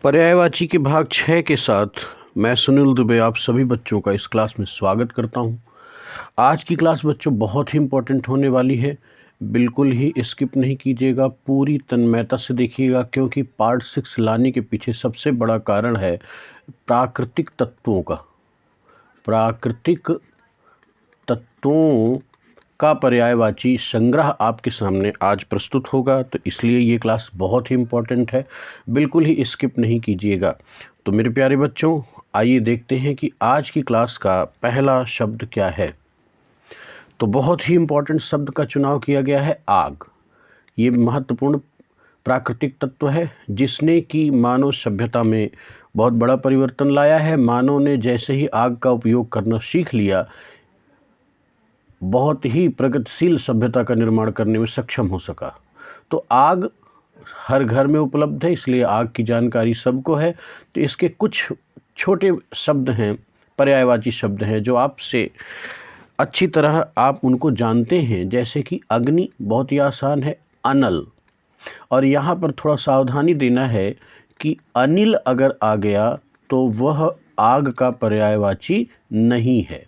पर्यायवाची के भाग 6 के साथ मैं सुनील दुबे आप सभी बच्चों का इस क्लास में स्वागत करता हूं। आज की क्लास बच्चों बहुत ही इम्पोर्टेंट होने वाली है। बिल्कुल ही स्किप नहीं कीजिएगा, पूरी तन्मयता से देखिएगा, क्योंकि पार्ट 6 लाने के पीछे सबसे बड़ा कारण है प्राकृतिक तत्वों का पर्यायवाची संग्रह आपके सामने आज प्रस्तुत होगा। तो इसलिए ये क्लास बहुत ही इम्पोर्टेंट है, बिल्कुल ही स्किप नहीं कीजिएगा। तो मेरे प्यारे बच्चों, आइए देखते हैं कि आज की क्लास का पहला शब्द क्या है। तो बहुत ही इम्पोर्टेंट शब्द का चुनाव किया गया है आग। ये महत्वपूर्ण प्राकृतिक तत्व है जिसने कि मानव सभ्यता में बहुत बड़ा परिवर्तन लाया है। मानव ने जैसे ही आग का उपयोग करना सीख लिया, बहुत ही प्रगतिशील सभ्यता का निर्माण करने में सक्षम हो सका। तो आग हर घर में उपलब्ध है, इसलिए आग की जानकारी सबको है। तो इसके कुछ छोटे शब्द हैं, पर्यायवाची शब्द हैं, जो आपसे अच्छी तरह आप उनको जानते हैं। जैसे कि अग्नि बहुत ही आसान है, अनल। और यहाँ पर थोड़ा सावधानी देना है कि अनिल अगर आ गया तो वह आग का पर्यायवाची नहीं है।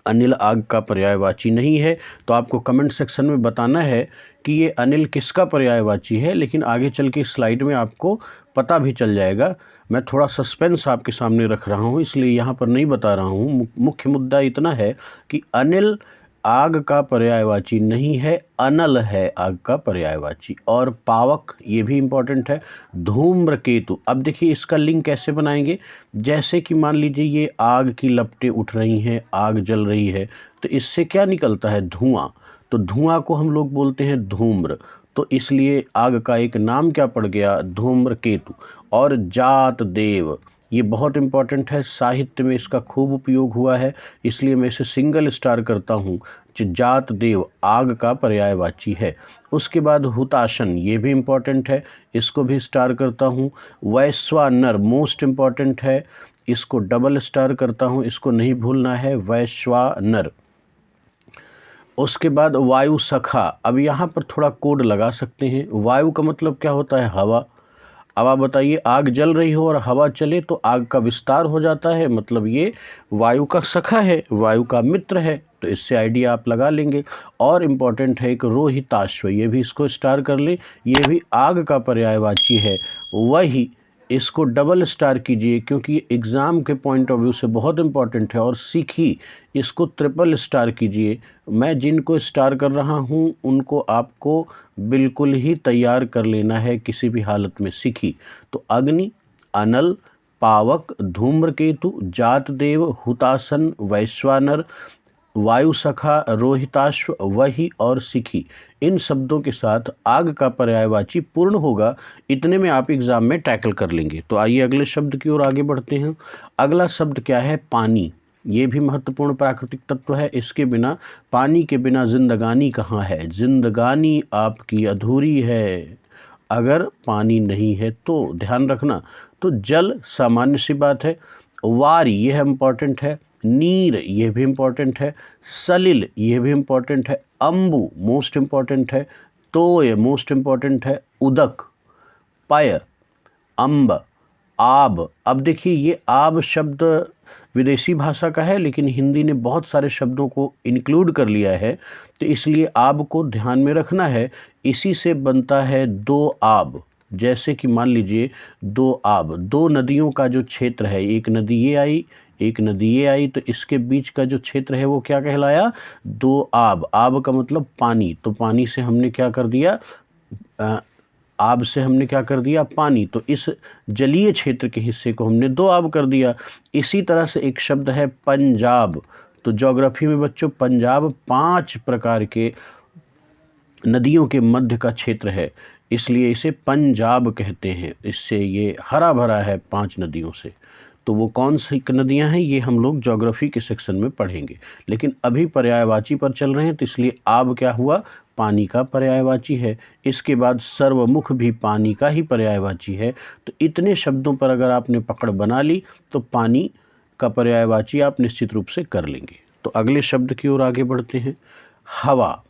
अनिल आग का पर्यायवाची नहीं है। तो आपको कमेंट सेक्शन में बताना है कि ये अनिल किसका पर्यायवाची है, लेकिन आगे चल के स्लाइड में आपको पता भी चल जाएगा। मैं थोड़ा सस्पेंस आपके सामने रख रहा हूँ, इसलिए यहाँ पर नहीं बता रहा हूँ। मुख्य मुद्दा इतना है कि अनिल आग का पर्यायवाची नहीं है, अनल है आग का पर्यायवाची। और पावक, ये भी इम्पॉर्टेंट है। धूम्रकेतु, अब देखिए इसका लिंक कैसे बनाएंगे। जैसे कि मान लीजिए ये आग की लपटें उठ रही हैं, आग जल रही है, तो इससे क्या निकलता है? धुआं। तो धुआं को हम लोग बोलते हैं धूम्र। तो इसलिए आग का एक नाम क्या पड़ गया? धूम्रकेतु। और जात देव, ये बहुत इम्पॉर्टेंट है, साहित्य में इसका खूब उपयोग हुआ है, इसलिए मैं इसे सिंगल स्टार करता हूँ। जात देव आग का पर्यायवाची है। उसके बाद हुताशन, ये भी इम्पॉर्टेंट है, इसको भी स्टार करता हूँ। वैश्वानर मोस्ट इम्पॉर्टेंट है, इसको डबल स्टार करता हूँ, इसको नहीं भूलना है, वैश्वानर। उसके बाद वायु सखा, अब यहाँ पर थोड़ा कोड लगा सकते हैं। वायु का मतलब क्या होता है? हवा। अब आप बताइए, आग जल रही हो और हवा चले तो आग का विस्तार हो जाता है, मतलब ये वायु का सखा है, वायु का मित्र है। तो इससे आइडिया आप लगा लेंगे। और इम्पॉर्टेंट है एक रोहिताश्व, ये भी इसको स्टार कर ले, ये भी आग का पर्यायवाची है। वही, इसको डबल स्टार कीजिए क्योंकि एग्ज़ाम के पॉइंट ऑफ व्यू से बहुत इम्पॉर्टेंट है। और सीखी, इसको ट्रिपल स्टार कीजिए। मैं जिनको स्टार कर रहा हूँ उनको आपको बिल्कुल ही तैयार कर लेना है किसी भी हालत में। सीखी तो अग्नि, अनल, पावक, धूम्रकेतु, जातदेव, हुतासन, वैश्वानर, वायुसखा, रोहिताश्व, वही और सिखी, इन शब्दों के साथ आग का पर्यायवाची पूर्ण होगा। इतने में आप एग्जाम में टैकल कर लेंगे। तो आइए अगले शब्द की ओर आगे बढ़ते हैं। अगला शब्द क्या है? पानी। ये भी महत्वपूर्ण प्राकृतिक तत्व है। इसके बिना, पानी के बिना जिंदगानी कहाँ है? जिंदगानी आपकी अधूरी है अगर पानी नहीं है तो। ध्यान रखना। तो जल सामान्य सी बात है। वारी, यह इम्पॉर्टेंट है। नीर, यह भी इम्पॉर्टेंट है। सलिल, यह भी इम्पॉर्टेंट है। अम्बु मोस्ट इम्पॉर्टेंट है। तोय मोस्ट इम्पॉर्टेंट है। उदक, पय, अम्ब, आब। अब देखिए ये आब शब्द विदेशी भाषा का है, लेकिन हिंदी ने बहुत सारे शब्दों को इंक्लूड कर लिया है, तो इसलिए आब को ध्यान में रखना है। इसी से बनता है दो आब। जैसे कि मान लीजिए दो आब, दो नदियों का जो क्षेत्र है, एक नदी ये आई, एक नदी ये आई, तो इसके बीच का जो क्षेत्र है वो क्या कहलाया? दो आब। आब का मतलब पानी। तो पानी से हमने क्या कर दिया? आब से हमने क्या कर दिया? पानी। तो इस जलीय क्षेत्र के हिस्से को हमने दो आब कर दिया। इसी तरह से एक शब्द है पंजाब। तो ज्योग्राफी में बच्चों, पंजाब 5 प्रकार के नदियों के मध्य का क्षेत्र है, इसलिए इसे पंजाब कहते हैं। इससे ये हरा भरा है 5 नदियों से। तो वो कौन सी नदियां हैं ये हम लोग ज्योग्राफी के सेक्शन में पढ़ेंगे, लेकिन अभी पर्यायवाची पर चल रहे हैं, तो इसलिए आब क्या हुआ? पानी का पर्यायवाची है। इसके बाद सर्वमुख भी पानी का ही पर्यायवाची है। तो इतने शब्दों पर अगर आपने पकड़ बना ली तो पानी का पर्यायवाची आप निश्चित रूप से कर लेंगे। तो अगले शब्द की ओर आगे बढ़ते हैं। हवा।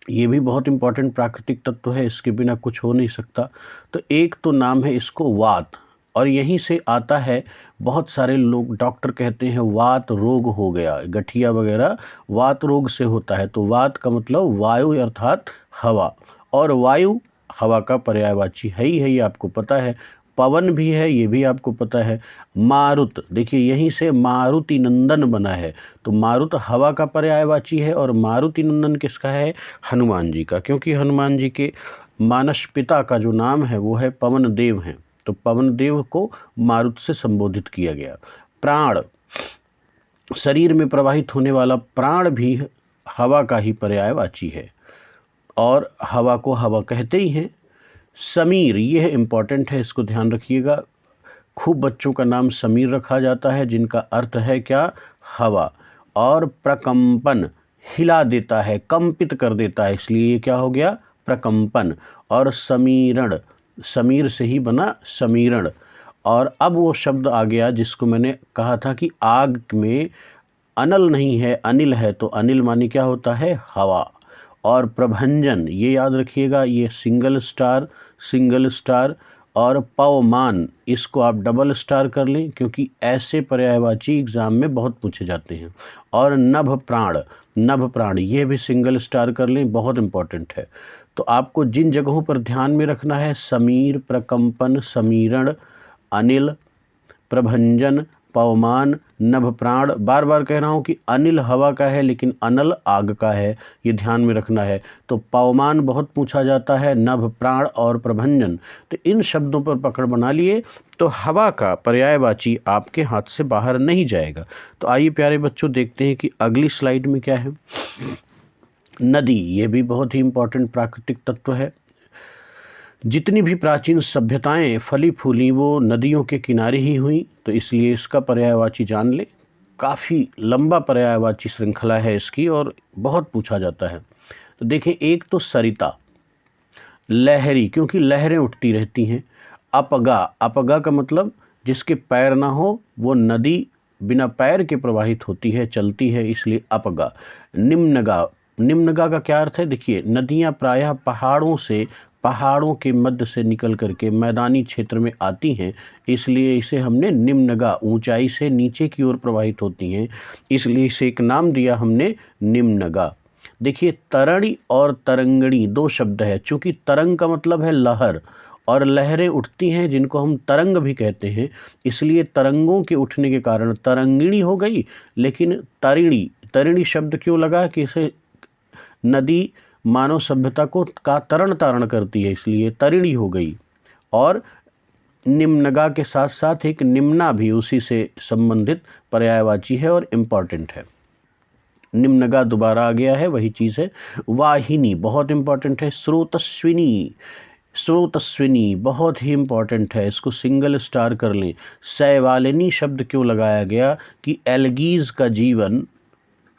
ये भी बहुत इंपॉर्टेंट प्राकृतिक तत्व है, इसके बिना कुछ हो नहीं सकता। तो एक तो नाम है इसको वात, और यहीं से आता है, बहुत सारे लोग डॉक्टर कहते हैं वात रोग हो गया, गठिया वगैरह वात रोग से होता है। तो वात का मतलब वायु अर्थात हवा, और वायु हवा का पर्यायवाची है ही है, ये आपको पता है। पवन भी है, ये भी आपको पता है। मारुत, देखिए यहीं से मारुति नंदन बना है, तो मारुत हवा का पर्यायवाची है, और मारुति नंदन किसका है? हनुमान जी का, क्योंकि हनुमान जी के मानस पिता का जो नाम है वो है पवन देव हैं, तो पवन देव को मारुत से संबोधित किया गया। प्राण, शरीर में प्रवाहित होने वाला प्राण भी हवा का ही पर्यायवाची है, और हवा को हवा कहते ही हैं। समीर, ये है इम्पॉर्टेंट है, इसको ध्यान रखिएगा। खूब बच्चों का नाम समीर रखा जाता है, जिनका अर्थ है क्या? हवा। और प्रकंपन, हिला देता है, कंपित कर देता है, इसलिए ये क्या हो गया? प्रकंपन। और समीरण, समीर से ही बना समीरण। और अब वो शब्द आ गया जिसको मैंने कहा था कि आग में अनल नहीं है, अनिल है, तो अनिल माने क्या होता है? हवा। और प्रभंजन, ये याद रखिएगा, ये सिंगल स्टार, सिंगल स्टार। और पवमान, इसको आप डबल स्टार कर लें, क्योंकि ऐसे पर्यायवाची एग्जाम में बहुत पूछे जाते हैं। और नभ प्राण, नभ प्राण, ये भी सिंगल स्टार कर लें, बहुत इंपॉर्टेंट है। तो आपको जिन जगहों पर ध्यान में रखना है, समीर, प्रकंपन, समीरण, अनिल, प्रभंजन, पवमान, नभ प्राण। बार बार कह रहा हूँ कि अनिल हवा का है, लेकिन अनल आग का है, ये ध्यान में रखना है। तो पवमान बहुत पूछा जाता है, नभ प्राण और प्रभंजन। तो इन शब्दों पर पकड़ बना लिए तो हवा का पर्यायवाची आपके हाथ से बाहर नहीं जाएगा। तो आइए प्यारे बच्चों, देखते हैं कि अगली स्लाइड में क्या है। नदी, ये भी बहुत ही इंपॉर्टेंट प्राकृतिक तत्व है। जितनी भी प्राचीन सभ्यताएं फली फूली वो नदियों के किनारे ही हुई, तो इसलिए इसका पर्यायवाची जान ले। काफ़ी लंबा पर्यायवाची श्रृंखला है इसकी, और बहुत पूछा जाता है। तो देखिए, एक तो सरिता, लहरी, क्योंकि लहरें उठती रहती हैं। अपगा, अपगा का मतलब जिसके पैर ना हो, वो नदी बिना पैर के प्रवाहित होती है, चलती है, इसलिए अपगा। निम्नगा, निम्नगा का क्या अर्थ है? देखिए, नदियाँ प्रायः पहाड़ों के मध्य से निकल करके मैदानी क्षेत्र में आती हैं, इसलिए इसे हमने निम्नगा, ऊंचाई से नीचे की ओर प्रवाहित होती हैं, इसलिए इसे एक नाम दिया हमने, निम्नगा। देखिए, तरणी और तरंगणी दो शब्द है। चूँकि तरंग का मतलब है लहर, और लहरें उठती हैं जिनको हम तरंग भी कहते हैं, इसलिए तरंगों के उठने के कारण तरंगिणी हो गई। लेकिन तरिणी, तरिणी शब्द क्यों लगा? कि इसे नदी मानव सभ्यता को का तरण तारण करती है, इसलिए तरिणी हो गई। और निम्नगा के साथ साथ एक निम्ना भी उसी से संबंधित पर्यायवाची है और इम्पॉर्टेंट है। निम्नगा दोबारा आ गया है, वही चीज़ है। वाहिनी बहुत इंपॉर्टेंट है। स्रोतस्विनी, स्रोतस्विनी बहुत ही इंपॉर्टेंट है, इसको सिंगल स्टार कर लें। शैवालिनी शब्द क्यों लगाया गया? कि एल्गीज का जीवन,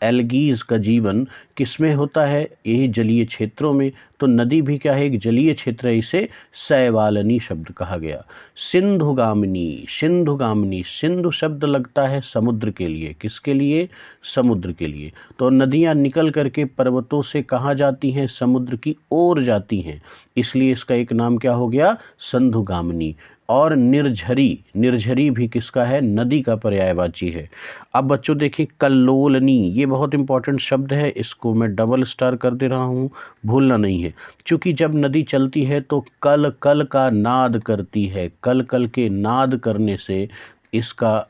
एल्गीज का जीवन किसमें होता है? यही जलीय क्षेत्रों में। तो नदी भी क्या है? एक जलीय क्षेत्र है, इसे शैवालिनी शब्द कहा गया। सिंधुगामिनी, सिंधुगामिनी, सिंधु शब्द लगता है समुद्र के लिए। किसके लिए? समुद्र के लिए। तो नदियाँ निकल करके पर्वतों से कहाँ जाती हैं? समुद्र की ओर जाती हैं, इसलिए इसका एक नाम क्या हो गया? सिंधुगामिनी। और निर्झरी, निर्झरी भी किसका है? नदी का पर्यायवाची है। अब बच्चों देखिए, कल्लोलनी, ये बहुत इंपॉर्टेंट शब्द है, इसको मैं डबल स्टार कर दे रहा हूँ, भूलना नहीं है। क्योंकि जब नदी चलती है तो कल कल का नाद करती है, कल कल के नाद करने से इसका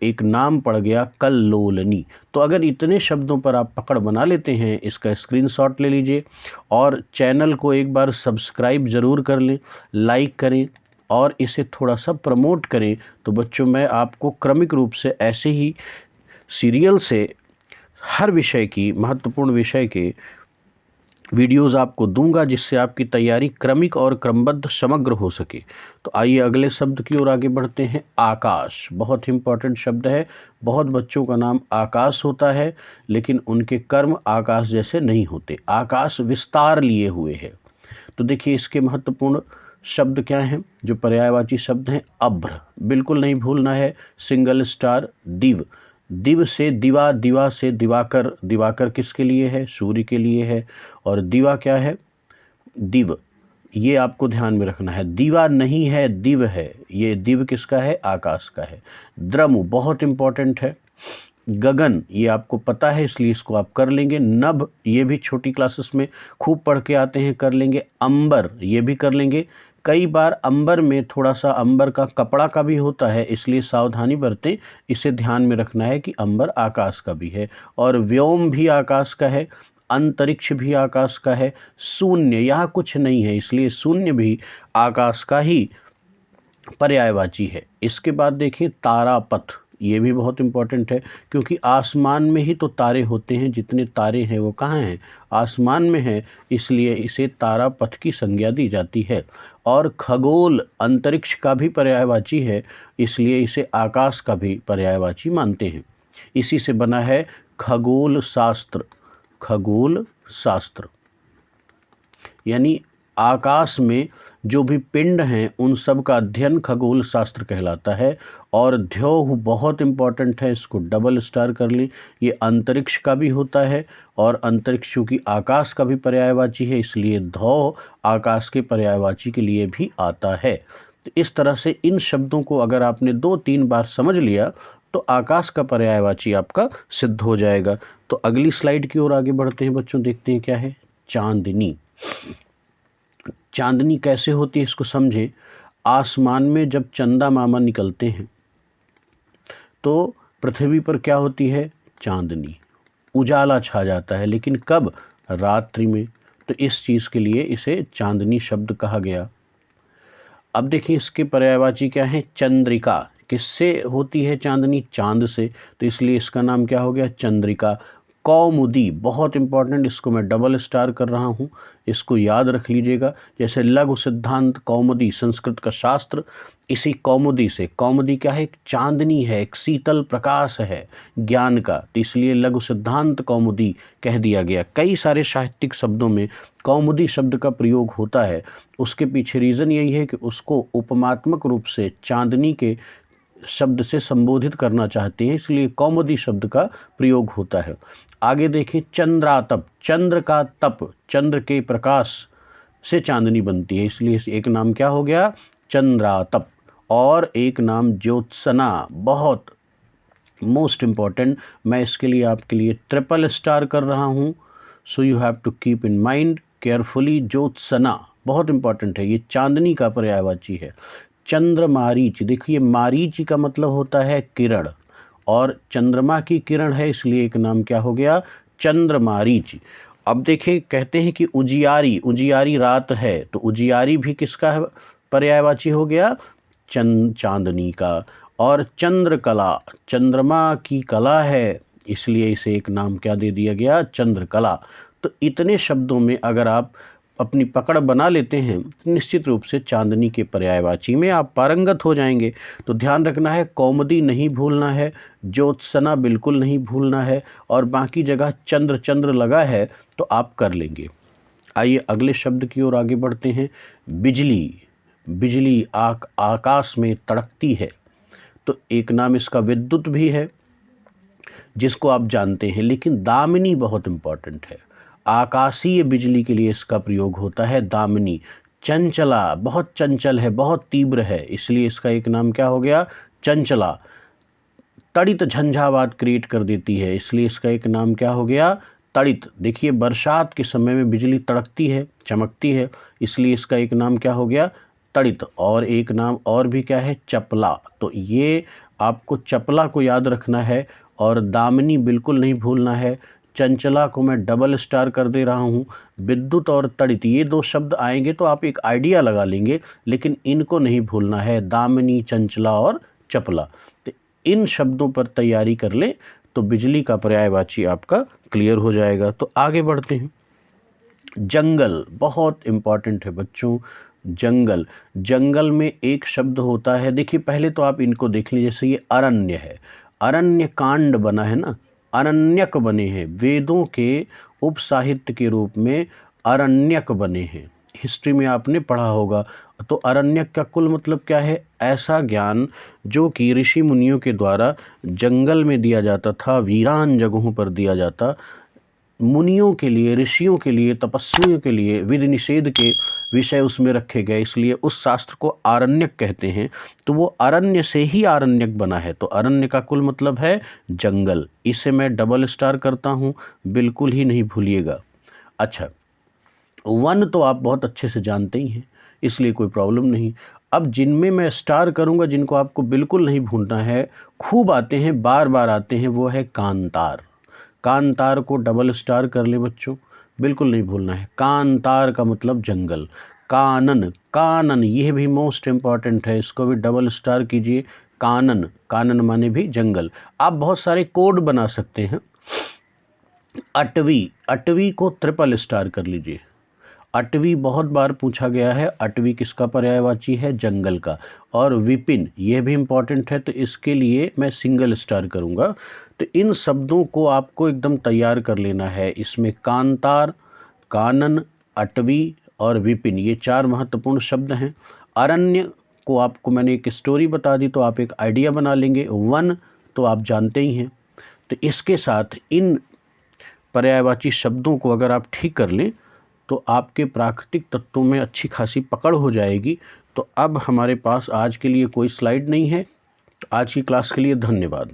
एक नाम पड़ गया कल्लोलनी। तो अगर इतने शब्दों पर आप पकड़ बना लेते हैं, इसका स्क्रीनशॉट ले लीजिए, और चैनल को एक बार सब्सक्राइब ज़रूर कर लें, लाइक करें, और इसे थोड़ा सा प्रमोट करें। तो बच्चों, मैं आपको क्रमिक रूप से ऐसे ही सीरियल से हर विषय की, महत्वपूर्ण विषय के वीडियोज़ आपको दूंगा, जिससे आपकी तैयारी क्रमिक और क्रमबद्ध समग्र हो सके। तो आइए अगले शब्द की ओर आगे बढ़ते हैं। आकाश बहुत इंपॉर्टेंट शब्द है। बहुत बच्चों का नाम आकाश होता है, लेकिन उनके कर्म आकाश जैसे नहीं होते। आकाश विस्तार लिए हुए है। तो देखिए, इसके महत्वपूर्ण शब्द क्या हैं? जो पर्यायवाची शब्द हैं, अभ्र, बिल्कुल नहीं भूलना है, सिंगल स्टार। दिव, दिव से दिवा, दिवा से दिवाकर, दिवाकर किसके लिए है? सूर्य के लिए है। और दिवा क्या है? दिव, ये आपको ध्यान में रखना है। दीवा नहीं है, दिव है। ये दिव किसका है? आकाश का है। द्रमु बहुत इंपॉर्टेंट है। गगन, ये आपको पता है इसलिए इसको आप कर लेंगे। नभ, ये भी छोटी क्लासेस में खूब पढ़ के आते हैं, कर लेंगे। अंबर, ये भी कर लेंगे। कई बार अंबर में थोड़ा सा अंबर का कपड़ा का भी होता है, इसलिए सावधानी बरतें। इसे ध्यान में रखना है कि अंबर आकाश का भी है। और व्योम भी आकाश का है, अंतरिक्ष भी आकाश का है। शून्य, यहाँ कुछ नहीं है, इसलिए शून्य भी आकाश का ही पर्यायवाची है। इसके बाद देखिए तारापथ, ये भी बहुत इंपॉर्टेंट है, क्योंकि आसमान में ही तो तारे होते हैं। जितने तारे हैं वो कहाँ हैं? आसमान में हैं, इसलिए इसे तारापथ की संज्ञा दी जाती है। और खगोल अंतरिक्ष का भी पर्यायवाची है, इसलिए इसे आकाश का भी पर्यायवाची मानते हैं। इसी से बना है खगोल शास्त्र। खगोल शास्त्र यानी आकाश में जो भी पिंड हैं उन सब का अध्ययन खगोल शास्त्र कहलाता है। और द्यौः बहुत इम्पॉर्टेंट है, इसको डबल स्टार कर ली। ये अंतरिक्ष का भी होता है, और अंतरिक्ष की आकाश का भी पर्यायवाची है, इसलिए धौ आकाश के पर्यायवाची के लिए भी आता है। तो इस तरह से इन शब्दों को अगर आपने 2-3 बार समझ लिया तो आकाश का पर्यायवाची आपका सिद्ध हो जाएगा। तो अगली स्लाइड की ओर आगे बढ़ते हैं बच्चों, देखते हैं क्या है। चांदनी। चांदनी कैसे होती है इसको समझें। आसमान में जब चंदा मामा निकलते हैं तो पृथ्वी पर क्या होती है? चांदनी, उजाला छा जाता है। लेकिन कब? रात्रि में। तो इस चीज़ के लिए इसे चांदनी शब्द कहा गया। अब देखिए इसके पर्यायवाची क्या है? चंद्रिका। किससे होती है चांदनी? चांद से, तो इसलिए इसका नाम क्या हो गया? चंद्रिका। कौमुदी बहुत इंपॉर्टेंट, इसको मैं डबल स्टार कर रहा हूँ, इसको याद रख लीजिएगा। जैसे लघु सिद्धांत कौमुदी संस्कृत का शास्त्र, इसी कौमुदी से, कौमुदी क्या है? एक चांदनी है, एक शीतल प्रकाश है ज्ञान का, तो इसलिए लघु सिद्धांत कौमुदी कह दिया गया। कई सारे साहित्यिक शब्दों में कौमुदी शब्द का प्रयोग होता है। उसके पीछे रीज़न यही है कि उसको उपमात्मक रूप से चांदनी के शब्द से संबोधित करना चाहते हैं, इसलिए कौमुदी शब्द का प्रयोग होता है। आगे देखें चंद्रातप, चंद्र का तप, चंद्र के प्रकाश से चांदनी बनती है, इसलिए एक नाम क्या हो गया? चंद्रातप। और एक नाम ज्योत्सना, बहुत मोस्ट इम्पॉर्टेंट, मैं इसके लिए आपके लिए ट्रिपल स्टार कर रहा हूँ। So you have to keep in mind carefully. Jyotsna बहुत इंपॉर्टेंट है, ये चांदनी का पर्यायवाची है। चंद्रमारीच, देखिए मारीच का मतलब होता है किरण, और चंद्रमा की किरण है, इसलिए एक नाम क्या हो गया? चंद्रमारीच। अब देखिए कहते हैं कि उजियारी, उजियारी रात है, तो उजियारी भी किसका है? पर्यायवाची हो गया? चांदनी का। और चंद्रकला, चंद्रमा की कला है, इसलिए इसे एक नाम क्या दे दिया गया? चंद्रकला। तो इतने शब्दों में अगर आप अपनी पकड़ बना लेते हैं तो निश्चित रूप से चांदनी के पर्यायवाची में आप पारंगत हो जाएंगे। तो ध्यान रखना है, कौमुदी नहीं भूलना है, ज्योत्सना बिल्कुल नहीं भूलना है, और बाकी जगह चंद्र चंद्र लगा है तो आप कर लेंगे। आइए अगले शब्द की ओर आगे बढ़ते हैं। बिजली। बिजली आकाश में तड़कती है, तो एक नाम इसका विद्युत भी है, जिसको आप जानते हैं। लेकिन दामिनी बहुत इम्पॉर्टेंट है, आकाशीय बिजली के लिए इसका प्रयोग होता है दामिनी। चंचला, बहुत चंचल है, बहुत तीव्र है, इसलिए इसका एक नाम क्या हो गया? चंचला। तड़ित झंझावात क्रिएट कर देती है, इसलिए इसका एक नाम क्या हो गया? तड़ित। देखिए बरसात के समय में बिजली तड़कती है, चमकती है, इसलिए इसका एक नाम क्या हो गया? तड़ित। और एक नाम और भी क्या है? चपला। तो ये आपको चपला को याद रखना है, और दामिनी बिल्कुल नहीं भूलना है। चंचला को मैं डबल स्टार कर दे रहा हूँ। विद्युत और तड़ित, ये 2 शब्द आएंगे तो आप एक आइडिया लगा लेंगे, लेकिन इनको नहीं भूलना है, दामिनी, चंचला और चपला। तो इन शब्दों पर तैयारी कर लें तो बिजली का पर्यायवाची आपका क्लियर हो जाएगा। तो आगे बढ़ते हैं। जंगल बहुत इम्पॉर्टेंट है बच्चों। जंगल, जंगल में एक शब्द होता है, देखिए पहले तो आप इनको देख लीजिए। जैसे ये अरण्य है, अरण्य कांड बना है ना, अरण्यक बने हैं, वेदों के उपसाहित्य के रूप में अरण्यक बने हैं। हिस्ट्री में आपने पढ़ा होगा। तो अरण्यक का कुल मतलब क्या है? ऐसा ज्ञान जो कि ऋषि मुनियों के द्वारा जंगल में दिया जाता था, वीरान जगहों पर दिया जाता, मुनियों के लिए, ऋषियों के लिए, तपस्वियों के लिए विधि निषेध के विषय उसमें रखे गए, इसलिए उस शास्त्र को आरण्यक कहते हैं। तो वो अरण्य से ही आरण्यक बना है। तो अरण्य का कुल मतलब है जंगल। इसे मैं डबल स्टार करता हूँ, बिल्कुल ही नहीं भूलिएगा। अच्छा, वन तो आप बहुत अच्छे से जानते ही हैं, इसलिए कोई प्रॉब्लम नहीं। अब जिनमें मैं स्टार करूँगा, जिनको आपको बिल्कुल नहीं भूलना है, खूब आते हैं, बार बार आते हैं, वो है कांतार। कांतार को डबल स्टार कर ले बच्चों, बिल्कुल नहीं भूलना है। कांतार का मतलब जंगल। कानन, कानन यह भी मोस्ट इम्पॉर्टेंट है, इसको भी डबल स्टार कीजिए। कानन, कानन माने भी जंगल। आप बहुत सारे कोड बना सकते हैं। अटवी, अटवी को ट्रिपल स्टार कर लीजिए। अटवी बहुत बार पूछा गया है, अटवी किसका पर्यायवाची है? जंगल का। और विपिन, यह भी इम्पॉर्टेंट है, तो इसके लिए मैं सिंगल स्टार करूँगा। तो इन शब्दों को आपको एकदम तैयार कर लेना है। इसमें कांतार, कानन, अटवी और विपिन, ये 4 महत्वपूर्ण शब्द हैं। अरण्य को आपको मैंने एक स्टोरी बता दी, तो आप एक आइडिया बना लेंगे। वन तो आप जानते ही हैं। तो इसके साथ इन पर्यायवाची शब्दों को अगर आप ठीक कर लें तो आपके प्राकृतिक तत्वों में अच्छी खासी पकड़ हो जाएगी। तो अब हमारे पास आज के लिए कोई स्लाइड नहीं है। आज की क्लास के लिए धन्यवाद।